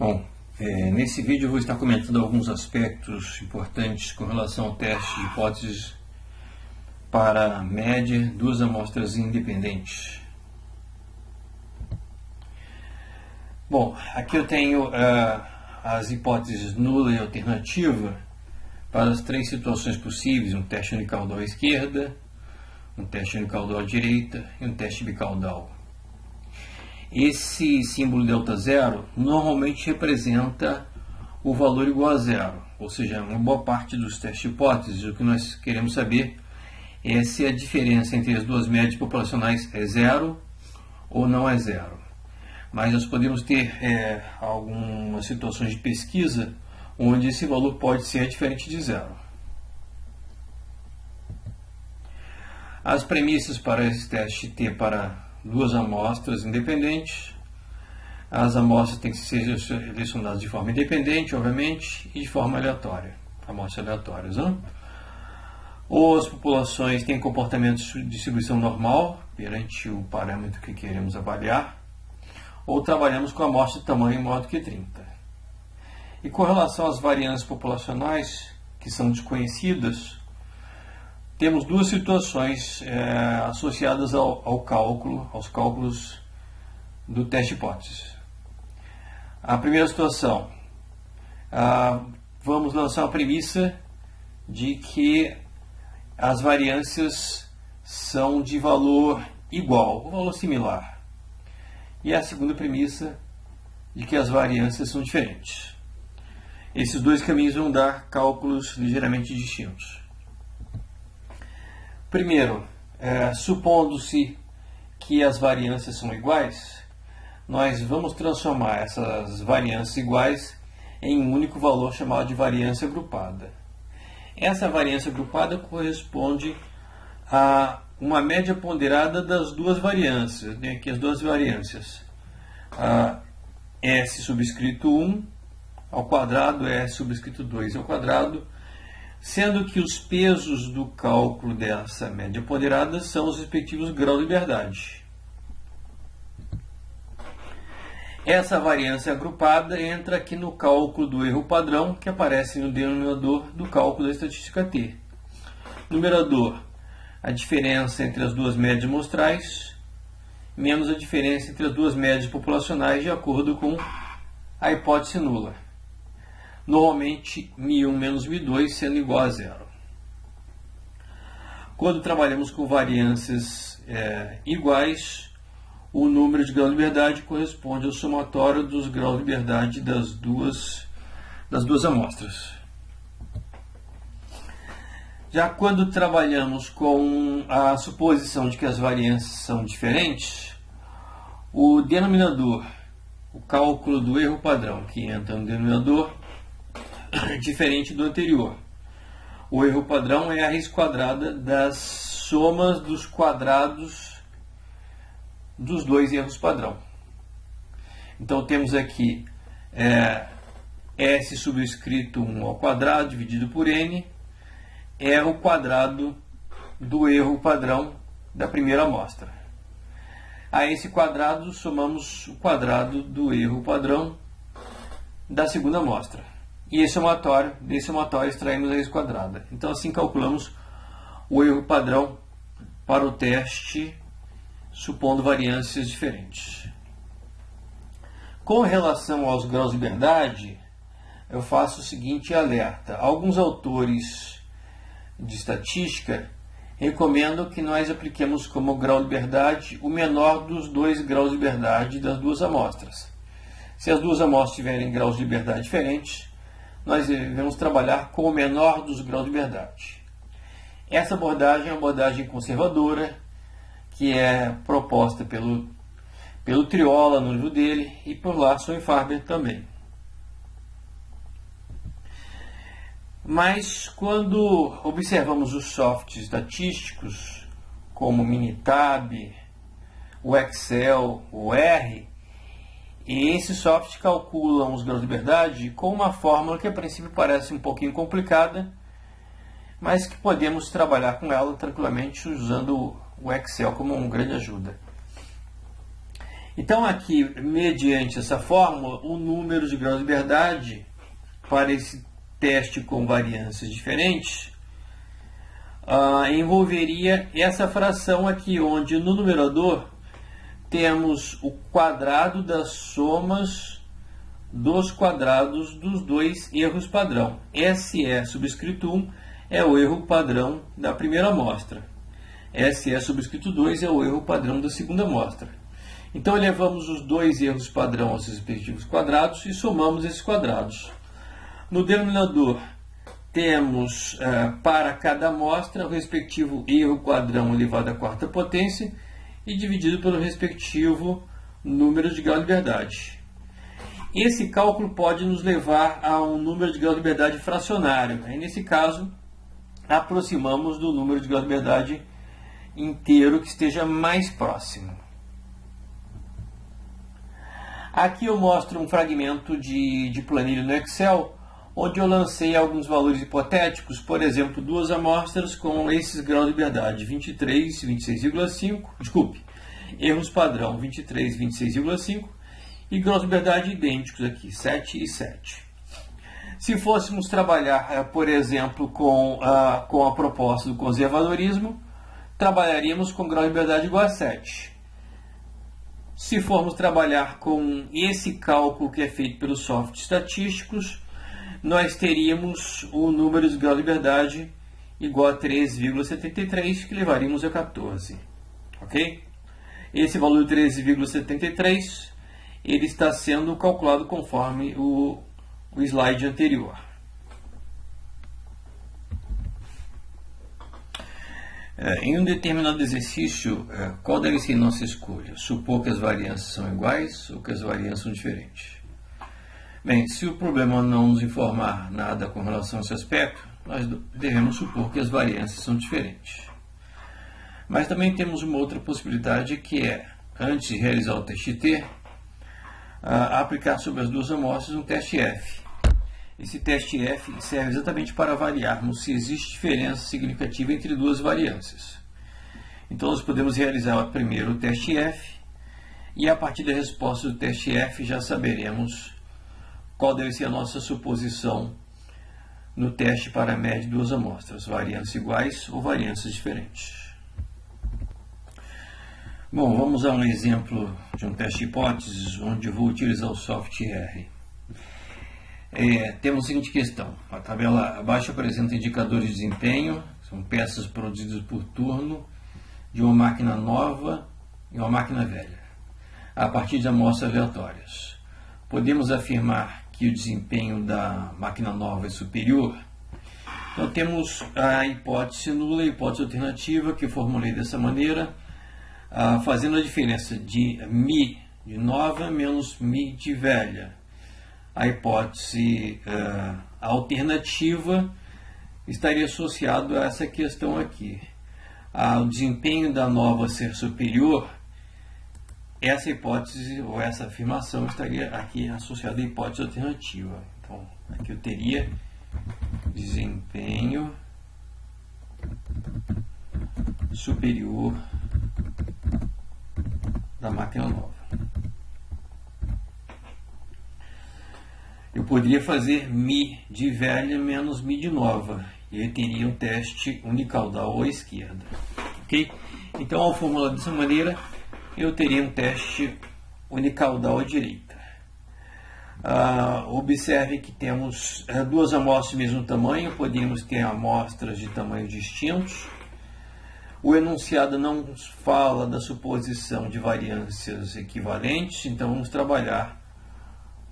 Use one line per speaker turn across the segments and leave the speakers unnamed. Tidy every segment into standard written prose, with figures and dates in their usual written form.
Bom, nesse vídeo eu vou estar comentando alguns aspectos importantes com relação ao teste de hipóteses para média duas amostras independentes. Bom, aqui eu tenho as hipóteses nula e alternativa para as três situações possíveis: um teste unicaudal à esquerda, um teste unicaudal à direita e um teste bicaudal. Esse símbolo ΔZ normalmente representa o valor igual a zero, ou seja, uma boa parte dos testes de hipóteses. O que nós queremos saber é se a diferença entre as duas médias populacionais é zero ou não é zero. Mas nós podemos ter algumas situações de pesquisa onde esse valor pode ser diferente de zero. As premissas para esse teste T para duas amostras independentes: as amostras têm que ser selecionadas de forma independente, obviamente, e de forma aleatória, amostras aleatórias. Ou as populações têm comportamento de distribuição normal perante o parâmetro que queremos avaliar, ou trabalhamos com amostra de tamanho maior do que 30. E com relação às variâncias populacionais, que são desconhecidas, temos duas situações associadas aos cálculos do teste de hipóteses. A primeira situação, vamos lançar a premissa de que as variâncias são de valor igual, ou valor similar. E a segunda premissa, de que as variâncias são diferentes. Esses dois caminhos vão dar cálculos ligeiramente distintos. Primeiro, supondo-se que as variâncias são iguais, nós vamos transformar essas variâncias iguais em um único valor chamado de variância agrupada. Essa variância agrupada corresponde a uma média ponderada das duas variâncias. Tem aqui as duas variâncias. S subscrito 1 ao quadrado, S subscrito 2 ao quadrado, sendo que os pesos do cálculo dessa média ponderada são os respectivos graus de liberdade. Essa variância agrupada entra aqui no cálculo do erro padrão, que aparece no denominador do cálculo da estatística T. Numerador, a diferença entre as duas médias amostrais, menos a diferença entre as duas médias populacionais de acordo com a hipótese nula. Normalmente, μ1 menos μ2 sendo igual a zero. Quando trabalhamos com variâncias iguais, o número de graus de liberdade corresponde ao somatório dos graus de liberdade das duas amostras. Já quando trabalhamos com a suposição de que as variâncias são diferentes, o denominador, o cálculo do erro padrão que entra no denominador, é diferente do anterior. O erro padrão é a raiz quadrada das somas dos quadrados dos dois erros padrão. Então temos aqui S subscrito 1 ao quadrado dividido por N é o quadrado do erro padrão da primeira amostra. A esse quadrado somamos o quadrado do erro padrão da segunda amostra. E desse somatório extraímos a raiz quadrada. Então assim calculamos o erro padrão para o teste, supondo variâncias diferentes. Com relação aos graus de liberdade, eu faço o seguinte alerta. Alguns autores de estatística recomendam que nós apliquemos como grau de liberdade o menor dos dois graus de liberdade das duas amostras. Se as duas amostras tiverem graus de liberdade diferentes, nós devemos trabalhar com o menor dos graus de liberdade. Essa abordagem é uma abordagem conservadora, que é proposta pelo Triola no livro dele e por Larson e Farber também. Mas quando observamos os softwares estatísticos, como o Minitab, o Excel, o R, e esses softwares calculam os graus de liberdade com uma fórmula que a princípio parece um pouquinho complicada, mas que podemos trabalhar com ela tranquilamente usando o Excel como uma grande ajuda. Então aqui, mediante essa fórmula, o número de graus de liberdade para esse teste com variâncias diferentes envolveria essa fração aqui, onde no numerador temos o quadrado das somas dos quadrados dos dois erros padrão. SE subscrito 1 é o erro padrão da primeira amostra. SE subscrito 2 é o erro padrão da segunda amostra. Então elevamos os dois erros padrão aos respectivos quadrados e somamos esses quadrados. No denominador temos para cada amostra o respectivo erro padrão elevado à quarta potência e dividido pelo respectivo número de grau de liberdade. Esse cálculo pode nos levar a um número de grau de liberdade fracionário. Aí, nesse caso, aproximamos do número de grau de liberdade inteiro que esteja mais próximo. Aqui eu mostro um fragmento de planilha no Excel, onde eu lancei alguns valores hipotéticos, por exemplo, duas amostras com esses graus de liberdade, 23 e 26,5, erros padrão 23 e 26,5, e graus de liberdade idênticos aqui, 7 e 7. Se fôssemos trabalhar, por exemplo, com a proposta do conservadorismo, trabalharíamos com grau de liberdade igual a 7. Se formos trabalhar com esse cálculo que é feito pelos softwares estatísticos, nós teríamos o número de grau de liberdade igual a 13,73, que levaríamos a 14. Ok? Esse valor de 13,73 ele está sendo calculado conforme o slide anterior. Em um determinado exercício, qual deve ser nossa escolha? Supor que as variâncias são iguais ou que as variâncias são diferentes? Bem, se o problema não nos informar nada com relação a esse aspecto, nós devemos supor que as variâncias são diferentes. Mas também temos uma outra possibilidade, que é, antes de realizar o teste T, aplicar sobre as duas amostras um teste F. Esse teste F serve exatamente para avaliarmos se existe diferença significativa entre duas variâncias. Então nós podemos realizar primeiro o teste F e a partir da resposta do teste F já saberemos qual deve ser a nossa suposição no teste para a média de duas amostras, variâncias iguais ou variâncias diferentes. Bom, vamos a um exemplo de um teste de hipóteses, onde eu vou utilizar o software R. Temos a seguinte questão: a tabela abaixo apresenta indicadores de desempenho, são peças produzidas por turno de uma máquina nova e uma máquina velha, a partir de amostras aleatórias. Podemos afirmar que o desempenho da máquina nova é superior? Então temos a hipótese nula e a hipótese alternativa, que eu formulei dessa maneira, fazendo a diferença de mi de nova menos mi de velha. A hipótese alternativa estaria associado a essa questão aqui. O desempenho da nova ser superior, essa hipótese ou essa afirmação estaria aqui associada à hipótese alternativa. Então, aqui eu teria desempenho superior da máquina nova. Eu poderia fazer mi de velha menos mi de nova, e eu teria um teste unicaudal à esquerda. Ok? Então, ao formular dessa maneira, eu teria um teste unicaudal à direita. Observe que temos duas amostras do mesmo tamanho, podemos ter amostras de tamanhos distintos. O enunciado não nos fala da suposição de variâncias equivalentes, então vamos trabalhar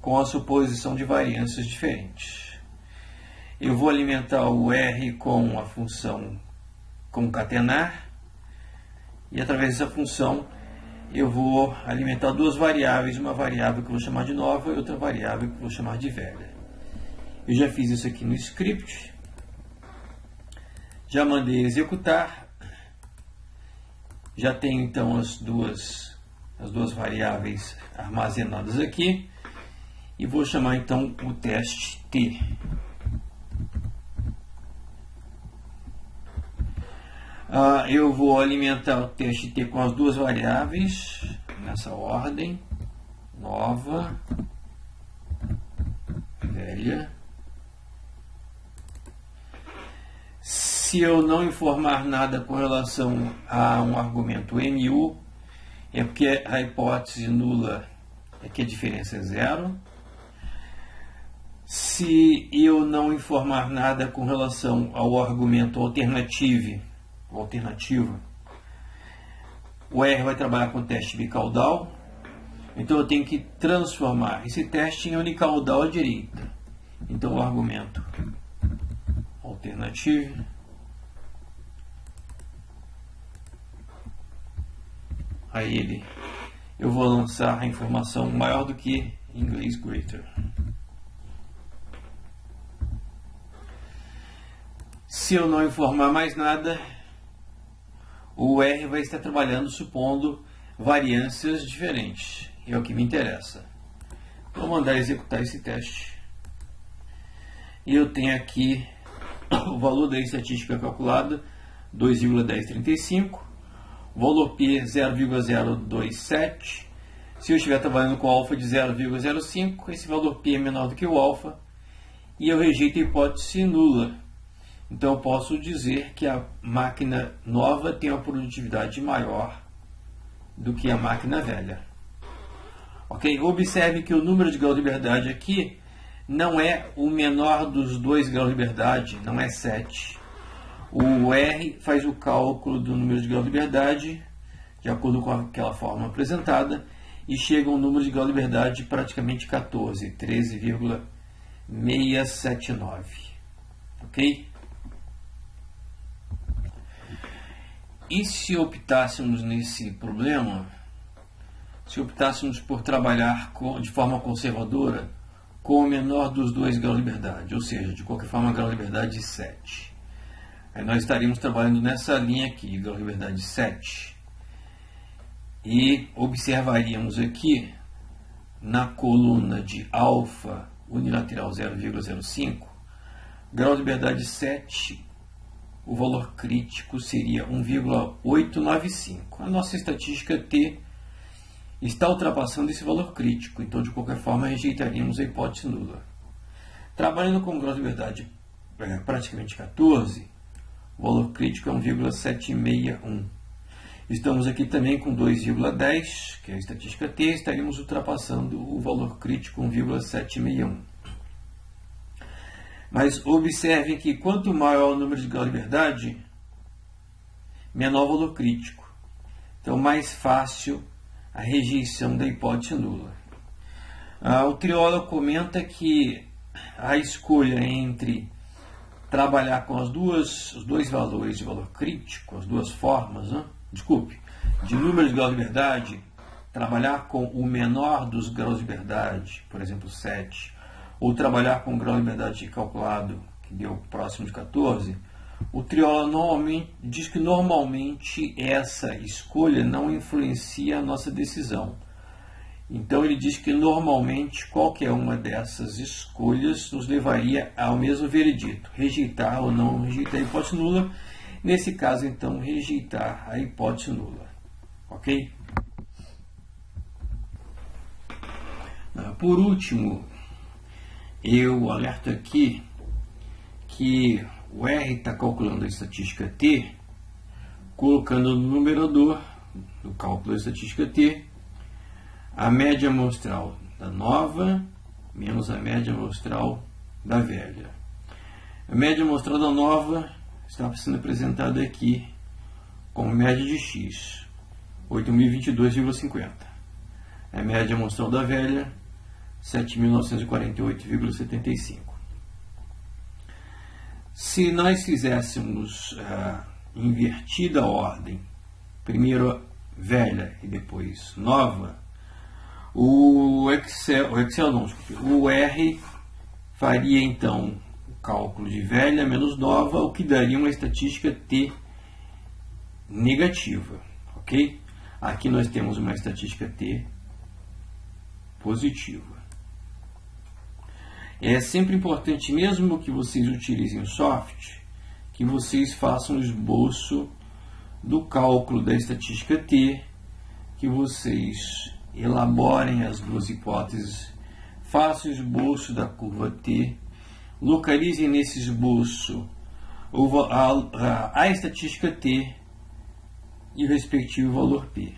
com a suposição de variâncias diferentes. Eu vou alimentar o R com a função concatenar, e através dessa função eu vou alimentar duas variáveis, uma variável que eu vou chamar de nova e outra variável que eu vou chamar de velha. Eu já fiz isso aqui no script, já mandei executar, já tenho então as duas variáveis armazenadas aqui, e vou chamar então o teste T. Eu vou alimentar o teste T com as duas variáveis, nessa ordem: nova, velha. Se eu não informar nada com relação a um argumento MU, é porque a hipótese nula é que a diferença é zero. Se eu não informar nada com relação ao argumento alternativo, o R vai trabalhar com teste bicaudal. Então eu tenho que transformar esse teste em unicaudal à direita. Então o argumento alternativo a ele eu vou lançar a informação maior do que em inglês greater. Se eu não informar mais nada, o R vai estar trabalhando supondo variâncias diferentes. É o que me interessa. Vou mandar executar esse teste. E eu tenho aqui o valor da estatística calculada, 2,1035. Valor P 0,027. Se eu estiver trabalhando com alfa de 0,05, esse valor P é menor do que o alfa. E eu rejeito a hipótese nula. Então eu posso dizer que a máquina nova tem uma produtividade maior do que a máquina velha. Ok? Observe que o número de graus de liberdade aqui não é o menor dos 2 graus de liberdade, não é 7. O R faz o cálculo do número de graus de liberdade de acordo com aquela forma apresentada e chega a um número de graus de liberdade praticamente 14, 13,679. Ok? E se optássemos nesse problema, se optássemos por trabalhar de forma conservadora com o menor dos 2 graus de liberdade, ou seja, de qualquer forma, grau de liberdade 7. Aí nós estaríamos trabalhando nessa linha aqui, grau de liberdade 7. E observaríamos aqui, na coluna de alfa unilateral 0,05, grau de liberdade 7, o valor crítico seria 1,895. A nossa estatística T está ultrapassando esse valor crítico, então de qualquer forma rejeitaríamos a hipótese nula. Trabalhando com grau de liberdade praticamente 14, o valor crítico é 1,761. Estamos aqui também com 2,10, que é a estatística T, estaríamos ultrapassando o valor crítico 1,761. Mas observem que quanto maior o número de graus de liberdade, menor o valor crítico. Então, mais fácil a rejeição da hipótese nula. O Triola comenta que a escolha entre trabalhar com os dois valores de valor crítico, as duas formas, de número de graus de liberdade, trabalhar com o menor dos graus de liberdade, por exemplo, 7, ou trabalhar com o grau de liberdade calculado, que deu próximo de 14, o Triola diz que normalmente essa escolha não influencia a nossa decisão. Então ele diz que normalmente qualquer uma dessas escolhas nos levaria ao mesmo veredito, rejeitar ou não rejeitar a hipótese nula. Nesse caso, então, rejeitar a hipótese nula. Ok? Por último, eu alerto aqui que o R está calculando a estatística T, colocando no numerador do cálculo da estatística T a média amostral da nova menos a média amostral da velha. A média amostral da nova está sendo apresentada aqui como média de x, 8.022,50. A média amostral da velha, 7.948,75. Se nós fizéssemos invertida a ordem, primeiro velha e depois nova, o R faria então o cálculo de velha menos nova, o que daria uma estatística T negativa, ok? Aqui nós temos uma estatística T positiva. É sempre importante, mesmo que vocês utilizem o soft, que vocês façam o esboço do cálculo da estatística T que vocês elaborem as duas hipóteses, façam o esboço da curva T, localizem nesse esboço a estatística T e o respectivo valor P.